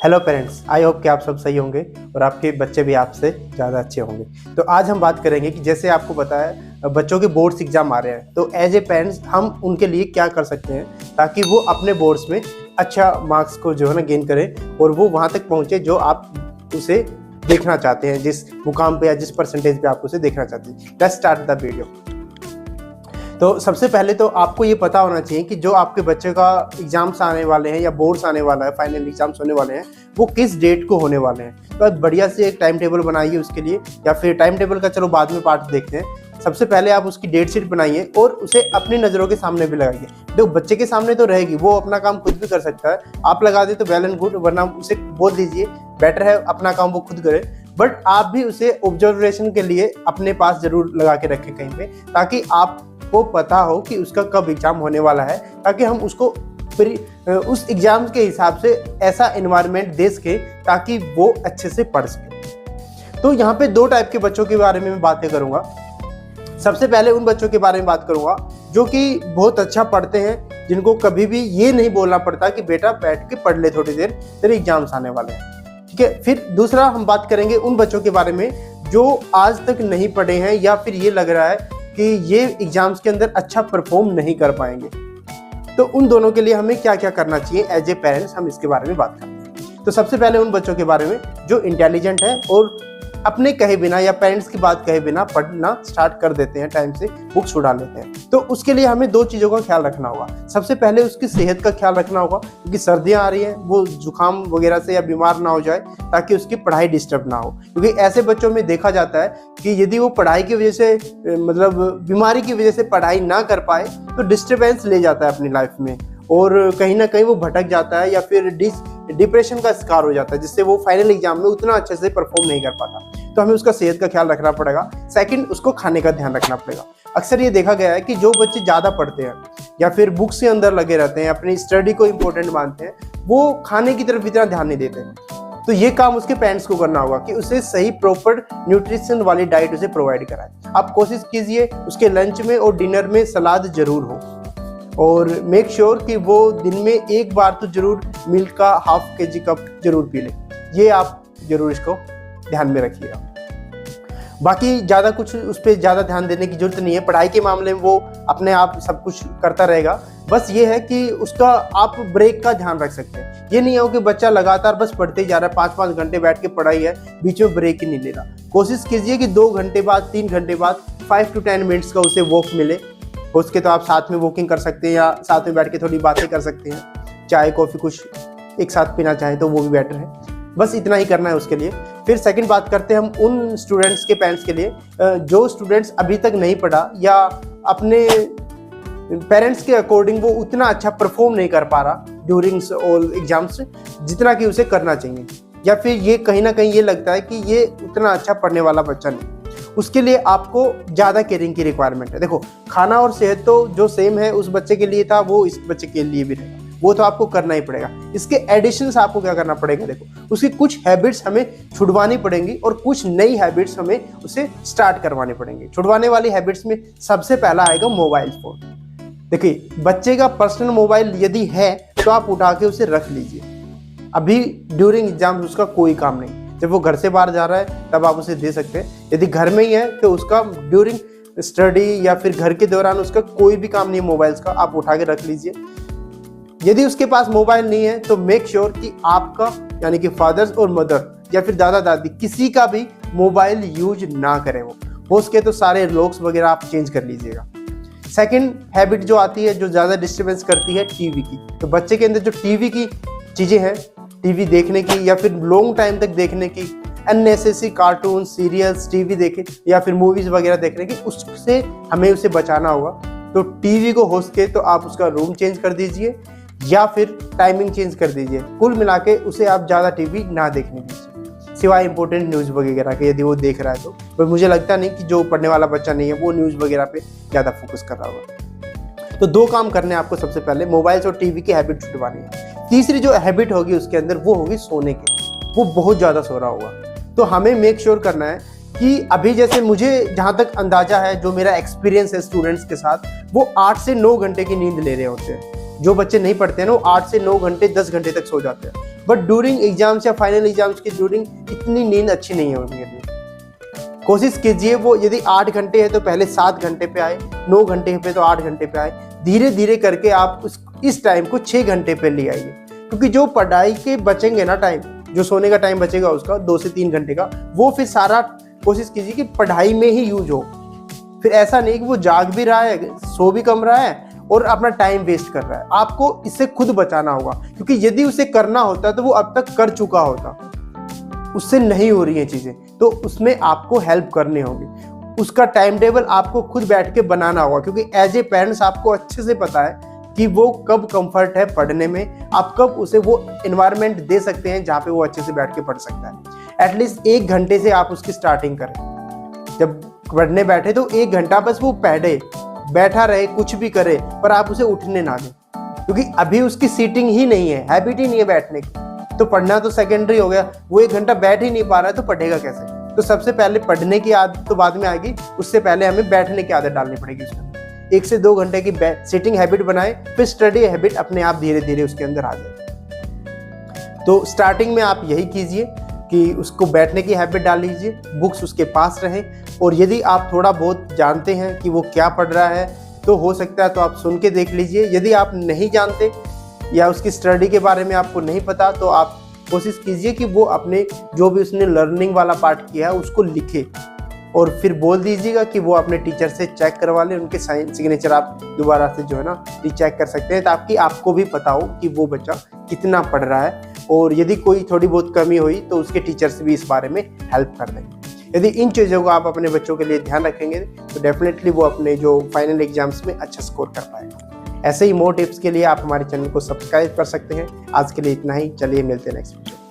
Hello parents, I hope कि आप सब सही होंगे और आपके बच्चे भी आपसे ज़्यादा अच्छे होंगे। तो आज हम बात करेंगे कि जैसे आपको पता है बच्चों के बोर्ड्स एग्जाम आ रहे हैं, तो एज ए पेरेंट्स हम उनके लिए क्या कर सकते हैं ताकि वो अपने बोर्ड्स में अच्छा मार्क्स को जो है ना गेन करें और वो वहाँ तक पहुँचे जो आप उसे देखना चाहते हैं, जिस मुकाम पे या जिस परसेंटेज पे आप उसे देखना चाहते हैं। Let's start the video. तो सबसे पहले तो आपको ये पता होना चाहिए कि जो आपके बच्चे का एग्जाम्स आने वाले हैं या बोर्ड्स आने वाला है, फाइनल एग्जाम्स होने वाले हैं, वो किस डेट को होने वाले हैं। तो आप बढ़िया से एक टाइम टेबल बनाइए उसके लिए, या फिर टाइम टेबल का चलो बाद में पार्ट देखते हैं। सबसे पहले आप उसकी डेट शीट बनाइए और उसे अपनी नज़रों के सामने भी लगाइए। देखो बच्चे के सामने तो रहेगी, वो अपना काम खुद भी कर सकता है, आप लगा दे तो वेल एंड गुड, वरना उसे बोल दीजिए बेटर है अपना काम वो खुद करे। बट आप भी उसे ऑब्जर्वेशन के लिए अपने पास जरूर लगा के रखें कहीं पे, ताकि आपको पता हो कि उसका कब एग्जाम होने वाला है, ताकि हम उसको उस एग्जाम के हिसाब से ऐसा एनवायरनमेंट दे सके ताकि वो अच्छे से पढ़ सके। तो यहाँ पे दो टाइप के बच्चों के बारे में मैं बातें करूंगा। सबसे पहले उन बच्चों के बारे में बात करूंगा जो कि बहुत अच्छा पढ़ते हैं, जिनको कभी भी ये नहीं बोलना पड़ता कि बेटा बैठ के पढ़ ले थोड़ी देर, तेरे एग्जाम्स आने वाले हैं, ठीक है। फिर दूसरा हम बात करेंगे उन बच्चों के बारे में जो आज तक नहीं पढ़े हैं या फिर ये लग रहा है कि ये एग्जाम्स के अंदर अच्छा परफॉर्म नहीं कर पाएंगे। तो उन दोनों के लिए हमें क्या क्या करना चाहिए एज ए पेरेंट्स, हम इसके बारे में बात करते हैं। तो सबसे पहले उन बच्चों के बारे में जो इंटेलिजेंट है और अपने कहे बिना या पेरेंट्स की बात कहे बिना पढ़ना स्टार्ट कर देते हैं, टाइम से बुक्स उड़ा लेते हैं। तो उसके लिए हमें दो चीज़ों का ख्याल रखना होगा। सबसे पहले उसकी सेहत का ख्याल रखना होगा, क्योंकि सर्दियाँ आ रही हैं, वो जुकाम वगैरह से या बीमार ना हो जाए, ताकि उसकी पढ़ाई डिस्टर्ब ना हो। क्योंकि ऐसे बच्चों में देखा जाता है कि यदि वो पढ़ाई की वजह से मतलब बीमारी की वजह से पढ़ाई ना कर पाए तो डिस्टर्बेंस ले जाता है अपनी लाइफ में, और कहीं ना कहीं वो भटक जाता है या फिर डिप्रेशन का शिकार हो जाता है, जिससे वो फाइनल एग्जाम में उतना अच्छे से परफॉर्म नहीं कर पाता। तो हमें उसका सेहत का ख्याल रखना पड़ेगा। सेकंड, उसको खाने का ध्यान रखना पड़ेगा। अक्सर ये देखा गया है कि जो बच्चे ज़्यादा पढ़ते हैं या फिर बुक्स के अंदर लगे रहते हैं, अपनी स्टडी को इंपॉर्टेंट मानते हैं, वो खाने की तरफ इतना ध्यान नहीं देते। तो ये काम उसके पेरेंट्स को करना होगा कि उसे सही प्रॉपर न्यूट्रिशन वाली डाइट उसे प्रोवाइड कराए। आप कोशिश कीजिए उसके लंच में और डिनर में सलाद जरूर हो, और मेक श्योर कि वो दिन में एक बार तो जरूर मिल्क का हाफ केजी कप जरूर पी ले। ये आप जरूर इसको ध्यान में रखिएगा। बाकी ज़्यादा कुछ उस पर ज़्यादा ध्यान देने की जरूरत नहीं है। पढ़ाई के मामले में वो अपने आप सब कुछ करता रहेगा। बस ये है कि उसका आप ब्रेक का ध्यान रख सकते हैं। ये नहीं हो कि बच्चा लगातार बस पढ़ते ही जा रहा है, 5-5 घंटे बैठ के पढ़ाई है, बीच में ब्रेक ही नहीं ले रहा। कोशिश कीजिए कि 2 घंटे बाद, 3 घंटे बाद 5 to 10 मिनट्स का उसे वॉक मिले। हो सके तो आप साथ में वॉकिंग कर सकते हैं या साथ में बैठ के थोड़ी बातें कर सकते हैं। चाय कॉफ़ी कुछ एक साथ पीना चाहें तो वो भी बेटर है। बस इतना ही करना है उसके लिए। फिर सेकंड बात करते हैं हम उन स्टूडेंट्स के पेरेंट्स के लिए जो स्टूडेंट्स अभी तक नहीं पढ़ा या अपने पेरेंट्स के अकॉर्डिंग वो उतना अच्छा परफॉर्म नहीं कर पा रहा ड्यूरिंग ऑल एग्जाम्स जितना कि उसे करना चाहिए, या फिर ये कहीं ना कहीं ये लगता है कि ये उतना अच्छा पढ़ने वाला बच्चा नहीं। उसके लिए आपको ज़्यादा केयरिंग की रिक्वायरमेंट है। देखो खाना और सेहत तो जो सेम है उस बच्चे के लिए था वो इस बच्चे के लिए भी रहेगा, वो तो आपको करना ही पड़ेगा। इसके एडिशंस आपको क्या करना पड़ेगा, देखो उसकी कुछ हैबिट्स हमें छुड़वानी पड़ेंगी और कुछ नई हैबिट्स हमें उसे स्टार्ट करवानी पड़ेंगी। छुड़वाने वाली हैबिट्स में सबसे पहला आएगा मोबाइल फोन। देखिए बच्चे का पर्सनल मोबाइल यदि है तो आप उठा के उसे रख लीजिए। अभी ड्यूरिंग एग्जाम उसका कोई काम नहीं, जब वो घर से बाहर जा रहा है तब आप उसे दे सकते हैं। यदि घर में ही है तो उसका ड्यूरिंग स्टडी या फिर घर के दौरान उसका कोई भी काम नहीं है मोबाइल्स का, आप उठा के रख लीजिए। यदि उसके पास मोबाइल नहीं है तो मेक श्योर कि आपका यानी कि फादर्स और मदर या फिर दादा दादी किसी का भी मोबाइल यूज ना करें। वो हो सके तो सारे लॉक्स वगैरह आप चेंज कर लीजिएगा। सेकंड हैबिट जो आती है जो ज़्यादा डिस्टर्बेंस करती है टीवी की। तो बच्चे के अंदर जो टीवी की चीज़ें हैं, टीवी देखने की या फिर लॉन्ग टाइम तक देखने की, अननेसेसरी कार्टून, सीरियल्स, टीवी देखे या फिर मूवीज़ वगैरह देखने की, उससे हमें उसे बचाना होगा। तो टीवी को हो सके तो आप उसका रूम चेंज कर दीजिए या फिर टाइमिंग चेंज कर दीजिए। कुल मिला के उसे आप ज़्यादा टीवी ना देखने दीजिए, सिवाय इंपॉर्टेंट न्यूज़ वगैरह के। यदि वो देख रहा है तो पर मुझे लगता नहीं कि जो पढ़ने वाला बच्चा नहीं है वो न्यूज़ वगैरह पे ज़्यादा फोकस कर रहा होगा। तो 2 काम करने हैं आपको। सबसे पहले मोबाइल्स और टीवी की हैबिट छुड़वानी है। तीसरी जो हैबिट होगी उसके अंदर वो होगी सोने की। वो बहुत ज़्यादा सो रहा होगा, तो हमें मेक श्योर करना है कि अभी जैसे मुझे जहाँ तक अंदाजा है, जो मेरा एक्सपीरियंस है स्टूडेंट्स के साथ, वो 8 से 9 घंटे की नींद ले रहे होते हैं। जो बच्चे नहीं पढ़ते हैं ना वो 8 से 9 घंटे 10 घंटे तक सो जाते हैं। बट ड्यूरिंग एग्जाम्स या फाइनल एग्जाम्स के ड्यूरिंग इतनी नींद अच्छी नहीं है उनके लिए। कोशिश कीजिए वो यदि 8 घंटे है तो पहले 7 घंटे पे आए, 9 घंटे पे तो 8 घंटे पे आए, धीरे धीरे करके आप इस टाइम को 6 घंटे पे ले आइए। क्योंकि जो पढ़ाई के बचेंगे ना टाइम, जो सोने का टाइम बचेगा उसका 2 से 3 घंटे का, वो फिर सारा कोशिश कीजिए कि पढ़ाई में ही यूज हो। फिर ऐसा नहीं कि वो जाग भी रहा है, सो भी कम रहा है और अपना टाइम वेस्ट कर रहा है। आपको इससे खुद बचाना होगा, क्योंकि यदि उसे करना होता तो वो अब तक कर चुका होता। उससे नहीं हो रही हैं चीज़ें, तो उसमें आपको हेल्प करनी होगी। उसका टाइम टेबल आपको खुद बैठ के बनाना होगा, क्योंकि एज ए पेरेंट्स आपको अच्छे से पता है कि वो कब कंफर्ट है पढ़ने में, आप कब उसे वो एनवायरनमेंट दे सकते हैं जहाँ पे वो अच्छे से बैठ के पढ़ सकता है। एटलीस्ट 1 घंटे से आप उसकी स्टार्टिंग करें। जब पढ़ने बैठे तो 1 घंटा बस वो पढ़े, बैठा रहे, कुछ भी करे, पर आप उसे उठने ना दें, क्योंकि अभी उसकी सीटिंग ही नहीं है, हैबिट ही नहीं है बैठने की। तो पढ़ना तो सेकेंडरी हो गया, वो 1 घंटा बैठ ही नहीं पा रहा है तो पढ़ेगा कैसे? तो सबसे पहले पढ़ने की आदत तो बाद में आएगी, उससे पहले हमें बैठने की आदत डालनी पड़ेगी उसमें। 1 से 2 घंटे की सिटिंग हैबिट बनाए, फिर स्टडी हैबिट अपने आप धीरे धीरे उसके अंदर आ जाए। तो स्टार्टिंग में आप यही कीजिए कि उसको बैठने की हैबिट डाल लीजिए, बुक्स उसके पास रहें, और यदि आप थोड़ा बहुत जानते हैं कि वो क्या पढ़ रहा है तो हो सकता है तो आप सुन के देख लीजिए। यदि आप नहीं जानते या उसकी स्टडी के बारे में आपको नहीं पता तो आप कोशिश कीजिए कि वो अपने जो भी उसने लर्निंग वाला पार्ट किया है उसको लिखे, और फिर बोल दीजिएगा कि वो अपने टीचर से चेक करवा ले। उनके सिग्नेचर आप दोबारा से जो है ना रीचेक कर सकते हैं, ताकि आपको भी पता हो कि वो बच्चा कितना पढ़ रहा है, और यदि कोई थोड़ी बहुत कमी हुई तो उसके टीचर से भी इस बारे में हेल्प कर देंगे। यदि इन चीज़ों को आप अपने बच्चों के लिए ध्यान रखेंगे तो डेफिनेटली वो अपने जो फाइनल एग्जाम्स में अच्छा स्कोर कर पाएगा। ऐसे ही मोर टिप्स के लिए आप हमारे चैनल को सब्सक्राइब कर सकते हैं। आज के लिए इतना ही, चलिए मिलते हैं नेक्स्ट वीडियो।